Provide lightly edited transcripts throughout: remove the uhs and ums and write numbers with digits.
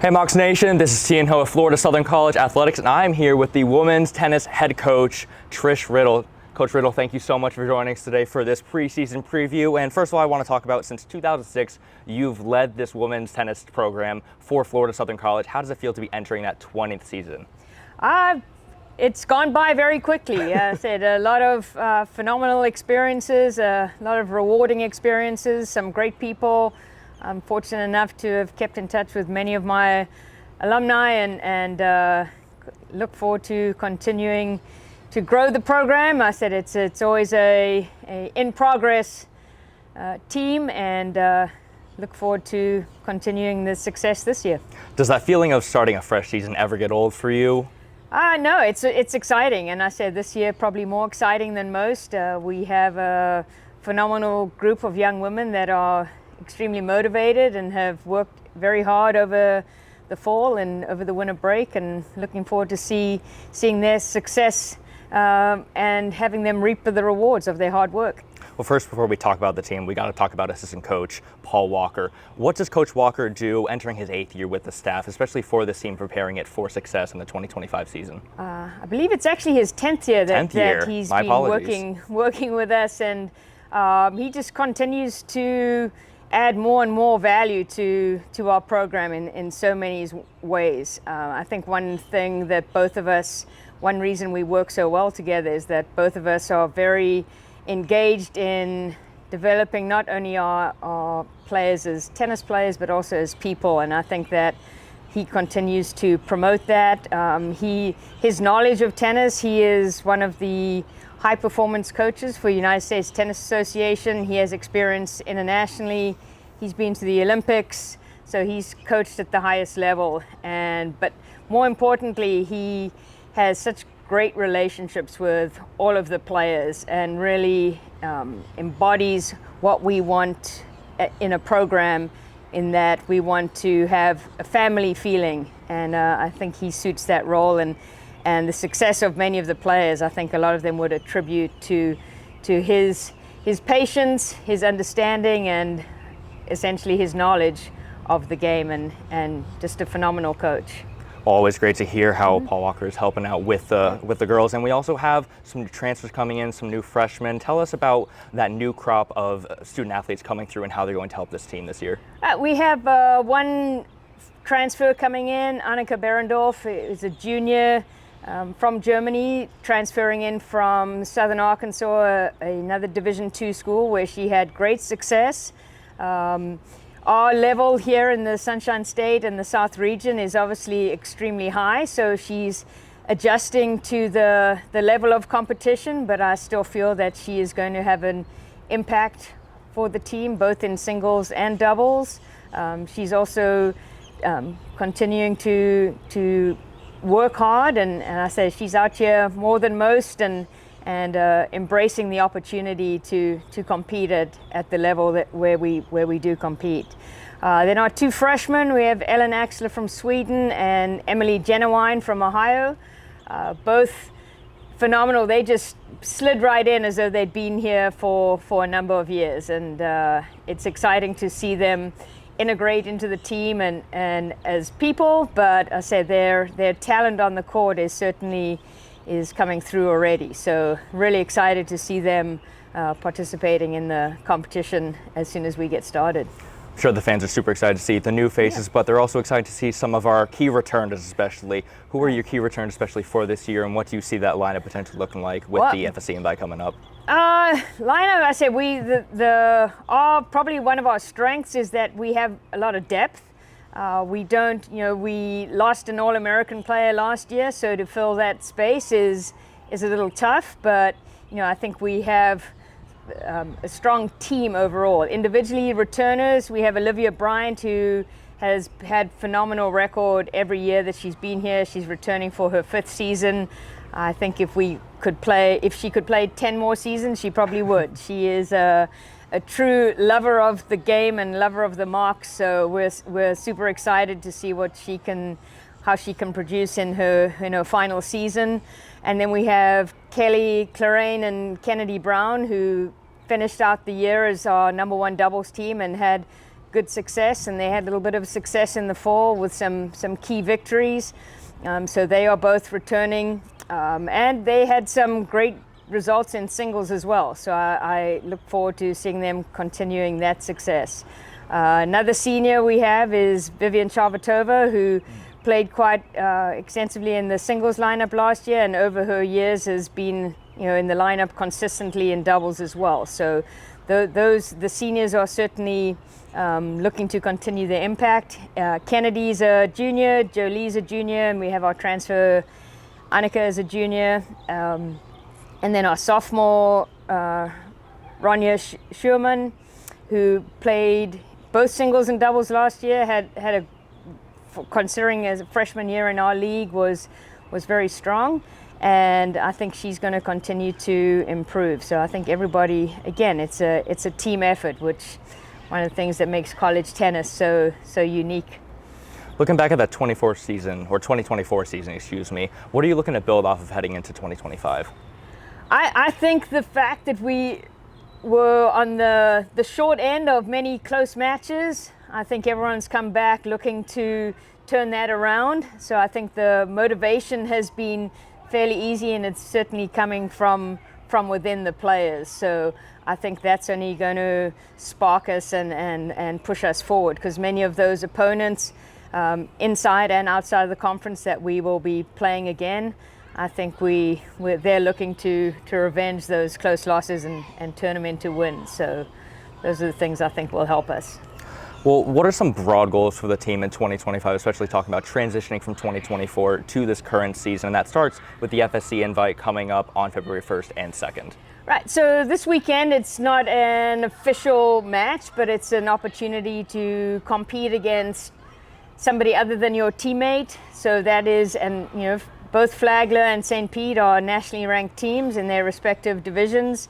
Hey Mocs Nation, this is Tian Ho of Florida Southern College Athletics, and I'm here with the women's tennis head coach, Trish Riddell. Coach Riddell, thank you so much for joining us today for this preseason preview. And first of all, I want to talk about, since 2006, you've led this women's tennis program for Florida Southern College. How does it feel to be entering that 20th season? It's gone by very quickly. I said a lot of phenomenal experiences, a lot of rewarding experiences, some great people. I'm fortunate enough to have kept in touch with many of my alumni and look forward to continuing to grow the program. I said it's always a in progress team, and look forward to continuing the success this year. Does that feeling of starting a fresh season ever get old for you? No, it's exciting, and I said this year probably more exciting than most. We have a phenomenal group of young women that are extremely motivated and have worked very hard over the fall and over the winter break, and looking forward to seeing their success and having them reap the rewards of their hard work. Well, first, before we talk about the team, we got to talk about assistant coach Paul Walker. What does Coach Walker do entering his 8th year with the staff, especially for this team, preparing it for success in the 2025 season? I believe it's actually his 10th year that he's been working with us, and he just continues to add more and more value to our program in so many ways. I think one thing that one reason we work so well together is that both of us are very engaged in developing not only our players as tennis players, but also as people. And I think that he continues to promote that. His knowledge of tennis, he is one of the high performance coaches for United States Tennis Association. He has experience internationally. He's been to the Olympics, so he's coached at the highest level. But more importantly, he has such great relationships with all of the players, and really embodies what we want in a program, in that we want to have a family feeling, and I think he suits that role, and the success of many of the players, I think a lot of them would attribute to his patience, his understanding, and essentially his knowledge of the game, and just a phenomenal coach. Always great to hear how Paul Walker is helping out with the girls. And we also have some new transfers coming in, some new freshmen. Tell us about that new crop of student athletes coming through and how they're going to help this team this year. We have one transfer coming in. Annika Berendorf is a junior from Germany, transferring in from Southern Arkansas, another Division II school where she had great success. Our level here in the Sunshine State and the South region is obviously extremely high, so she's adjusting to the level of competition, but I still feel that she is going to have an impact for the team, both in singles and doubles. She's also continuing to work hard, and I say she's out here more than most, and embracing the opportunity to compete at the level where we do compete. Then our two freshmen, we have Ellen Axler from Sweden and Emily Genowine from Ohio. Both phenomenal. They just slid right in as though they'd been here for a number of years, and it's exciting to see them integrate into the team and as people, but I say their talent on the court is coming through already. So really excited to see them participating in the competition as soon as we get started. I'm sure the fans are super excited to see the new faces, but they're also excited to see some of our key returners especially. Who are your key returners especially for this year, and what do you see that lineup potentially looking like with the FSC invite coming up? Lineup, I said probably one of our strengths is that we have a lot of depth. We lost an All-American player last year, so to fill that space is a little tough, but I think we have a strong team overall. Individually, returners, we have Olivia Bryant, who has had phenomenal record every year that she's been here. She's returning for her 5th season. I think if she could play 10 more seasons, she probably would. She is a true lover of the game and lover of the Mocs, so we're super excited to see how she can produce in her final season. And then we have Kelly Clarraine and Kennedy Brown, who finished out the year as our #1 doubles team and had good success, and they had a little bit of success in the fall with some key victories. So they are both returning, and they had some great results in singles as well. So I look forward to seeing them continuing that success. Another senior we have is Vivian Charvatova, who played quite extensively in the singles lineup last year, and over her years has been in the lineup consistently in doubles as well. So the seniors are certainly looking to continue their impact. Kennedy's a junior, Jolie's a junior, and we have our transfer Annika as a junior. And then our sophomore, Ronja Schurman, who played both singles and doubles last year, had considering as a freshman year in our league, was very strong. And I think she's going to continue to improve. So I think everybody, again, it's a team effort, which one of the things that makes college tennis so unique. Looking back at that 2024 season, excuse me, what are you looking to build off of heading into 2025? I think the fact that we were on the short end of many close matches, I think everyone's come back looking to turn that around. So I think the motivation has been fairly easy, and it's certainly coming from within the players. So I think that's only going to spark us and push us forward, because many of those opponents inside and outside of the conference that we will be playing again, I think they're looking to revenge those close losses and turn them into wins. So those are the things I think will help us. Well, what are some broad goals for the team in 2025, especially talking about transitioning from 2024 to this current season? And that starts with the FSC invite coming up on February 1st and 2nd. Right, so this weekend it's not an official match, but it's an opportunity to compete against somebody other than your teammate. So that is, and both Flagler and St. Pete are nationally ranked teams in their respective divisions.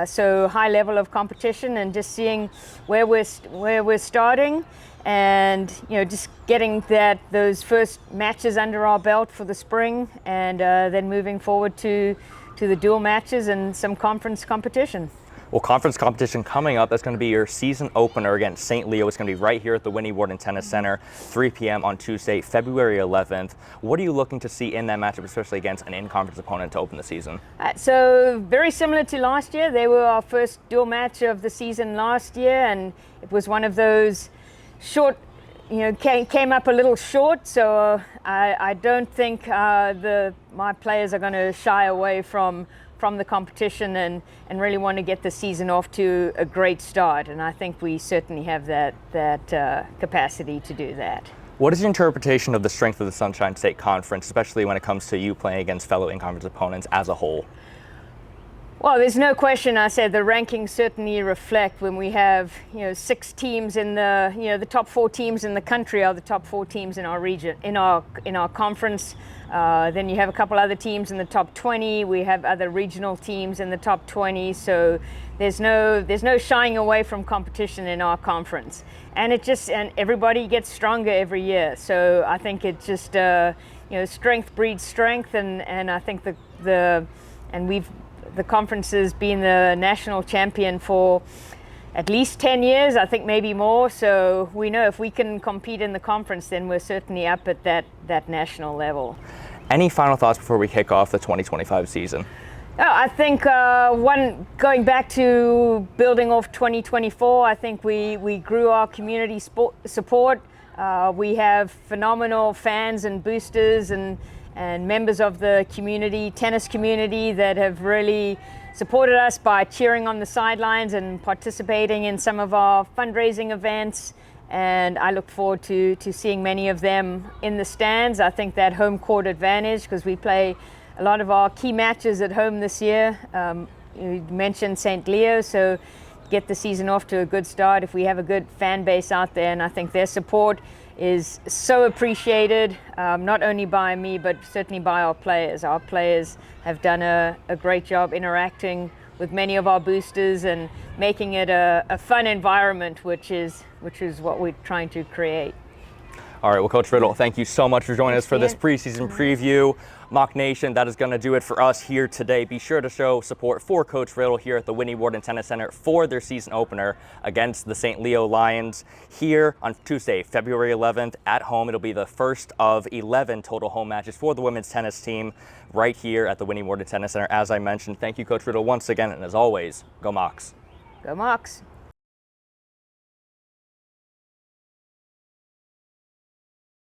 So high level of competition, and just seeing where we're starting, and just getting those first matches under our belt for the spring, and then moving forward to the dual matches and some conference competition. Well, conference competition coming up, that's going to be your season opener against St. Leo. It's going to be right here at the Winnie Worden Tennis Center, 3 p.m. on Tuesday, February 11th. What are you looking to see in that matchup, especially against an in-conference opponent to open the season? So very similar to last year. They were our first dual match of the season last year, and it was one of those short, came up a little short. So I don't think my players are going to shy away from the competition and really want to get the season off to a great start. And I think we certainly have that capacity to do that. What is your interpretation of the strength of the Sunshine State Conference, especially when it comes to you playing against fellow in-conference opponents as a whole? Well, there's no question. I said the rankings certainly reflect when we have 6 teams in the top 4 teams in the country are the top 4 teams in our region, in our conference. Then you have a couple other teams in the top 20. We have other regional teams in the top 20. So there's no shying away from competition in our conference, and and everybody gets stronger every year. So I think it just strength breeds strength, and I think the conference has been the national champion for at least 10 years, I think maybe more. So we know if we can compete in the conference, then we're certainly up at that national level. Any final thoughts before we kick off the 2025 season? I think going back to building off 2024, I think we grew our community support. We have phenomenal fans and boosters and members of the tennis community that have really supported us by cheering on the sidelines and participating in some of our fundraising events. And I look forward to seeing many of them in the stands. I think that home court advantage, because we play a lot of our key matches at home this year. You mentioned St. Leo, so get the season off to a good start if we have a good fan base out there. And I think their support is so appreciated, not only by me, but certainly by our players. Our players have done a great job interacting with many of our boosters and making it a fun environment, which is what we're trying to create. All right, well, Coach Riddell, thank you so much for joining us for this Tian. preseason preview. Moc Nation, that is going to do it for us here today. Be sure to show support for Coach Riddell here at the Winnie Worden Tennis Center for their season opener against the St. Leo Lions here on Tuesday, February 11th at home. It'll be the first of 11 total home matches for the women's tennis team right here at the Winnie Worden Tennis Center. As I mentioned, thank you, Coach Riddell, once again, and as always, go Mocs. Go Mocs.